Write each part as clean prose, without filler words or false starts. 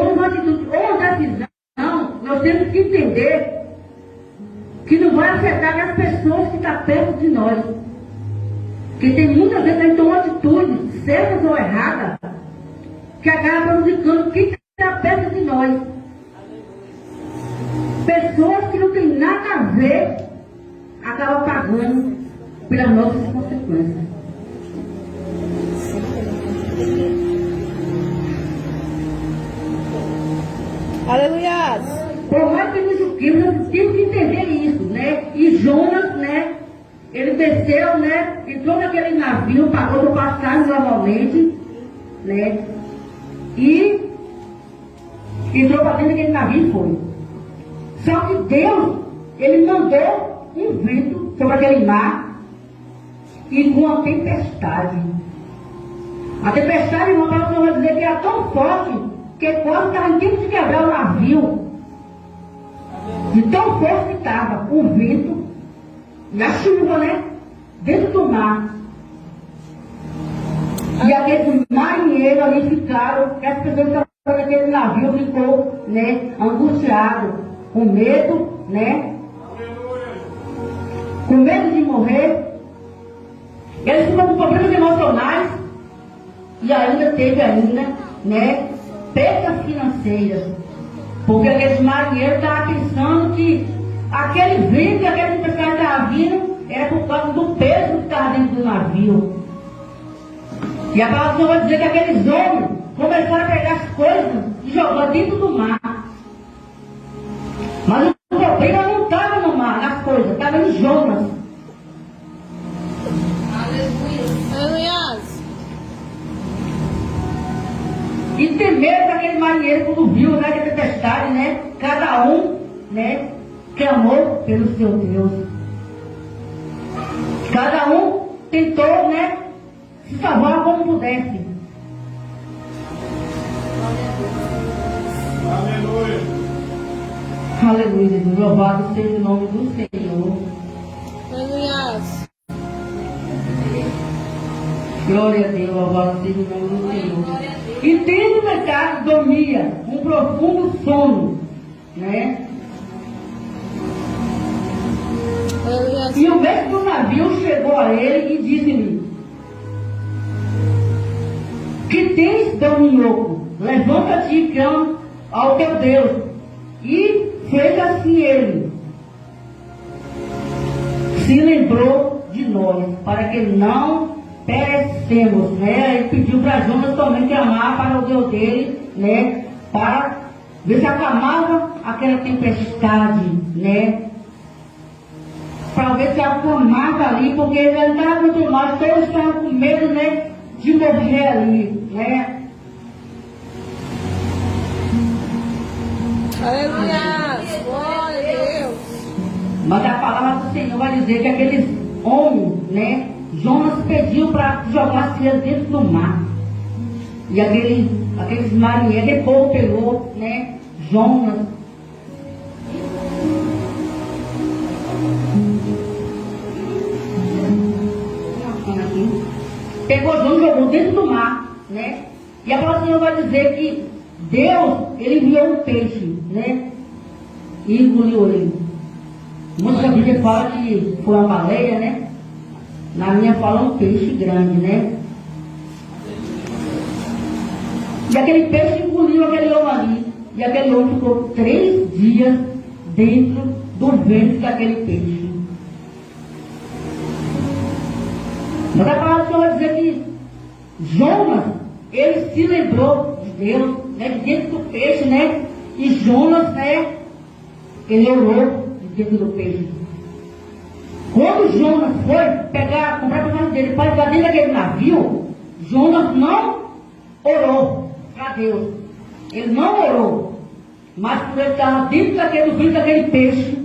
tomamos uma atitude ou uma decisão, nós temos que entender que não vai afetar as pessoas que estão perto de nós. Porque tem muitas vezes a gente toma atitudes, certas ou erradas, que acabam prejudicando quem está perto de nós. Pessoas que não têm nada a ver, acabam pagando pelas nossas consequências. Aleluia! Por mais que nos julguemos, nós temos que entender isso, né? E Jonas, né? Ele desceu, né? Entrou naquele navio, pagou do passagem normalmente, né? E entrou para dentro daquele navio e foi. Só que Deus, Ele mandou um vento sobre aquele mar e com uma tempestade. A tempestade, irmão, para o Senhor dizer que era tão forte que quase estava em tempo de quebrar o navio. De tão forte que estava o vento e a chuva, né? Dentro do mar. E aqueles marinheiros ali ficaram, que as pessoas que estavam naquele navio ficou, né? Angustiado, com medo, né? Com medo de morrer. Eles ficam com problemas emocionais. E ainda teve né? Perdas financeiras. Porque aqueles marinheiros estavam pensando que aquele vento, aquele tempestade que estava vindo, era por causa do peso que estava dentro do navio. E a palavra do Senhor vai dizer que aqueles homens começaram a pegar as coisas e jogar dentro do mar. Mas o problema não estava no mar, nas coisas, estava em Jonas. Aleluia! E temeram aquele marinheiro quando viu, né, que a tempestade, né? Cada um, né, clamou pelo seu Deus. Cada um tentou, né, se salvar como pudesse. Aleluia. Aleluia, Jesus. Louvado seja o nome do Senhor. Aleluia! Glória a Deus, louvado seja o nome do Senhor. E tendo pecado, dormia um profundo sono, né? Aleluia! E o mestre do navio chegou a ele e disse-lhe: que tens, dorminhoco? Levanta-te e clama ao teu Deus. E fez assim ele. Se lembrou de nós, para que não perecemos, né? Ele pediu para Jonas também clamar para o Deus dele, né? Para ver se acalmava aquela tempestade, né? Para ver se acalmava ali, porque ele não estava muito nós, todos estavam com medo, né? De morrer ali, né? Aleluia! Glória a Deus! Mas a palavra do Senhor vai dizer que aqueles homens, né? Jonas pediu para jogar eles dentro do mar. E aqueles marinheiros, aquele povo pegou, né? Jonas. Pegou Jonas e jogou dentro do mar, né? E a palavra do Senhor vai dizer que Deus, ele enviou um peixe, né? E engoliu ele. Muita Bíblia fala que foi uma baleia, né? Na minha fala um peixe grande, né? E aquele peixe engoliu aquele homem ali. E aquele homem ficou 3 dias dentro do ventre daquele peixe. Mas a palavra do Senhor vai dizer que Jonas, ele se lembrou de Deus, né? De dentro do peixe, né? E Jonas, né? Ele orou de dentro do peixe. Quando Jonas foi comprar a passagem dele para entrar dentro daquele navio, Jonas não orou para Deus. Ele não orou. Mas por ele estar dentro daquele ventre daquele peixe,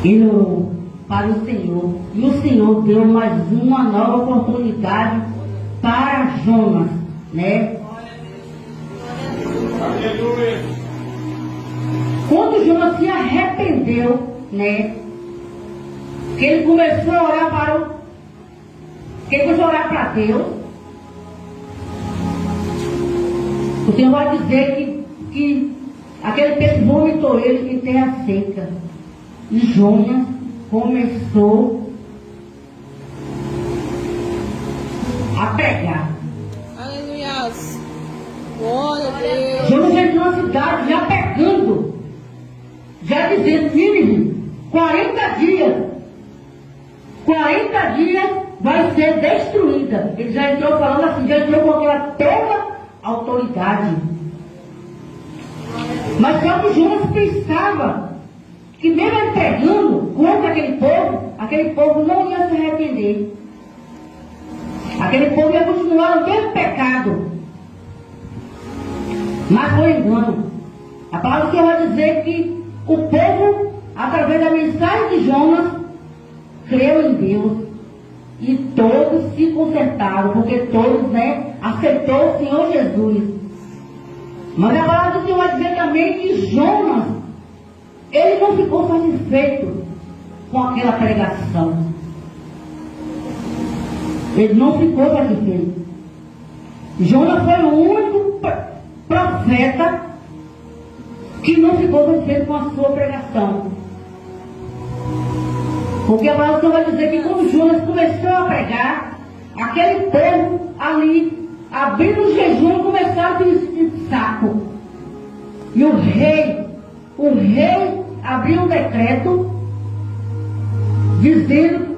ele orou para o Senhor. E o Senhor deu mais uma nova oportunidade para Jonas, né? Aleluia. Quando Jonas se arrependeu, né? Que ele começou a orar para Deus. O Senhor vai dizer que aquele peixe vomitou ele em terra seca. E Jonas começou a pregar. Aleluia. Glória a Deus. Jonas entrou na cidade já pegando, já dizendo, Nínive, 40 dias vai ser destruída. Ele já entrou falando assim, já entrou com aquela toda autoridade. Mas só que Jonas pensava que mesmo ele pregando contra aquele povo não ia se arrepender. Aquele povo ia continuar no mesmo pecado. Mas foi engano. A palavra do Senhor vai dizer que o povo, através da mensagem de Jonas, creu em Deus. E todos se consertaram, porque todos, aceitou o Senhor Jesus. Mas a palavra do Senhor vai dizer também que Jonas, ele não ficou satisfeito com aquela pregação. Ele não ficou satisfeito. Jonas foi o único profeta que não ficou satisfeito com a sua pregação. Porque a palavra do Senhor vai dizer que quando Jonas começou a pregar, aquele povo ali, abrindo o jejum, começaram a vestir saco. E o rei abriu um decreto dizendo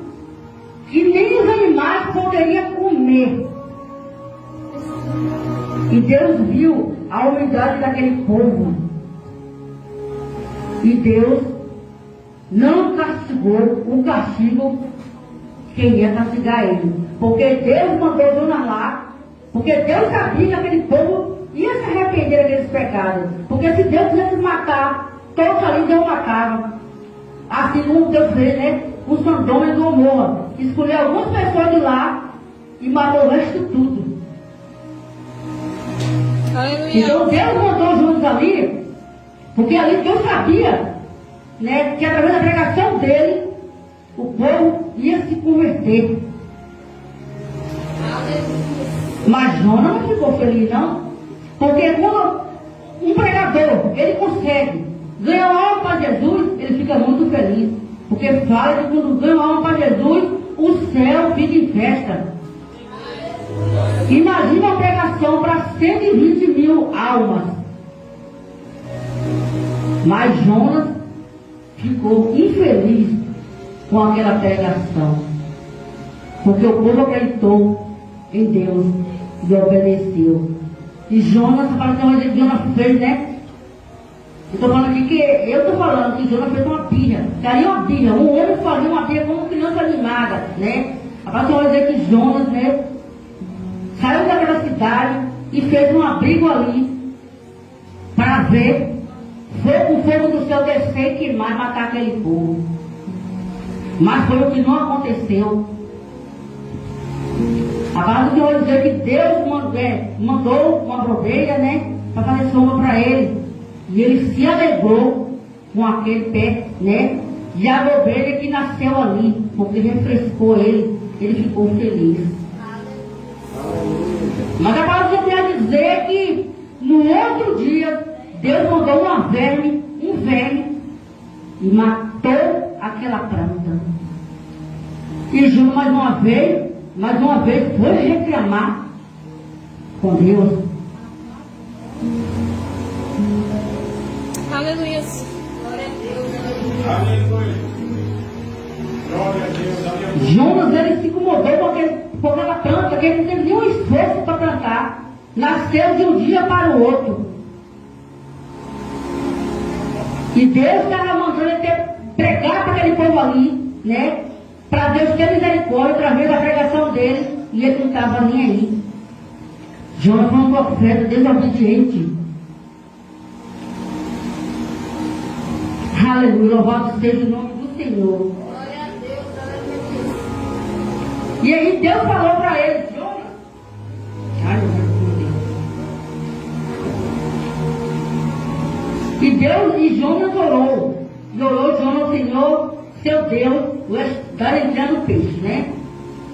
que nem os animais poderiam comer. E Deus viu a humildade daquele povo. E Deus não castigou o castigo que ia castigar ele. Porque Deus mandou Jonas lá. Porque Deus sabia que aquele povo ia se arrepender daqueles pecados. Porque se Deus quisesse matar, todos ali Deus matava. Assim como Deus fez, com Sodoma e Gomorra. Escolheu algumas pessoas de lá e matou o resto tudo. Aleluia. Então Deus mandou Jonas ali, porque ali Deus sabia, que através da pregação dele, o povo ia se converter. Mas Jonas não ficou feliz, não. Porque quando um pregador, ele consegue ganhar uma alma para Jesus, ele fica muito feliz. Porque fala que quando ganha uma alma para Jesus, o céu fica em festa. Imagina uma pregação para 120 mil almas. Mas Jonas ficou infeliz com aquela pregação. Porque o povo acreditou em Deus e obedeceu. E Jonas, Jonas fez, Eu estou falando aqui que eu estou falando que Jonas fez uma birra. Daí uma birra. Um homem fazia uma birra como criança animada, A palavra vai dizer que Jonas, saiu daquela cidade e fez um abrigo ali para ver o fogo do céu descer e queimar e matar aquele povo. Mas foi o que não aconteceu. A palavra do Senhor vai dizer que Deus mandou uma ovelha, para fazer sombra para ele. E ele se alegrou com aquele pé, de a ovelha que nasceu ali, porque refrescou ele ficou feliz. Mas a palavra do Senhor vai dizer que no outro dia, Deus mandou um verme, e matou aquela planta. E Jonas mais uma vez foi reclamar com Deus. Aleluia. Jonas, ele se incomodou com aquela planta, que ele não teve nenhum esforço para plantar. Nasceu de um dia para o outro. E Deus estava mandando ele pregar para aquele povo ali, para Deus ter misericórdia através da pregação dele, e ele não estava nem aí. Jonas foi um profeta desobediente. Aleluia, louvado seja o nome do Senhor. Glória a Deus, aleluia. E aí Deus falou para ele, Jonas. Ai, meu Deus. E Jonas orou. E orou Jonas, Senhor, seu Deus, está entrando peixe,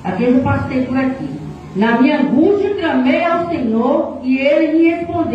Aqui eu passei por aqui. Na minha angústia clamei ao Senhor e ele me respondeu.